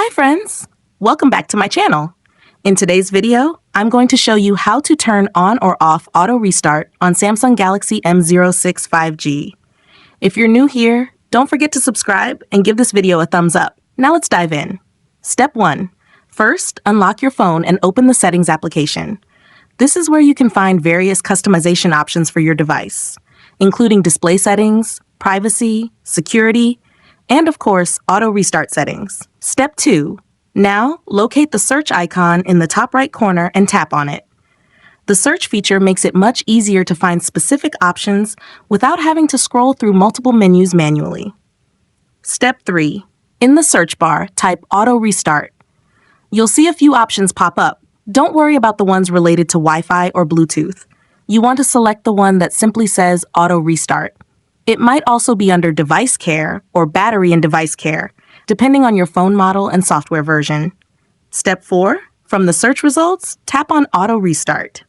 Hi friends! Welcome back to my channel. In today's video, I'm going to show you how to turn on or off auto restart on Samsung Galaxy M06 5G. If you're new here, don't forget to subscribe and give this video a thumbs up. Now let's dive in. Step 1. First, unlock your phone and open the Settings application. This is where you can find various customization options for your device, including display settings, privacy, security, and of course, auto restart settings. Step 2. Now, locate the search icon in the top right corner and tap on it. The search feature makes it much easier to find specific options without having to scroll through multiple menus manually. Step 3. In the search bar, type auto restart. You'll see a few options pop up. Don't worry about the ones related to Wi-Fi or Bluetooth. You want to select the one that simply says auto restart. It might also be under Device Care or Battery and Device Care, depending on your phone model and software version. Step 4. From the search results, tap on Auto Restart.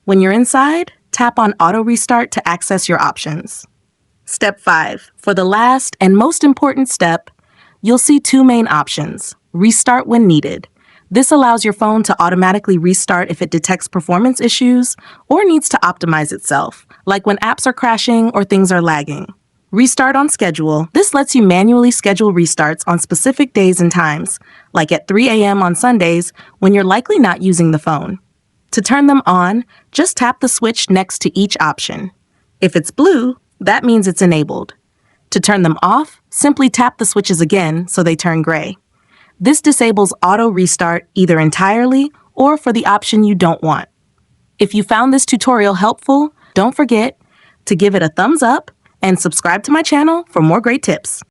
When you're inside, tap on Auto Restart to access your options. Step 5. For the last and most important step, you'll see two main options: Restart when needed. This allows your phone to automatically restart if it detects performance issues or needs to optimize itself, like when apps are crashing or things are lagging. Restart on schedule. This lets you manually schedule restarts on specific days and times, like at 3 a.m. on Sundays when you're likely not using the phone. To turn them on, just tap the switch next to each option. If it's blue, that means it's enabled. To turn them off, simply tap the switches again so they turn gray. This disables auto restart either entirely or for the option you don't want. If you found this tutorial helpful, don't forget to give it a thumbs up and subscribe to my channel for more great tips.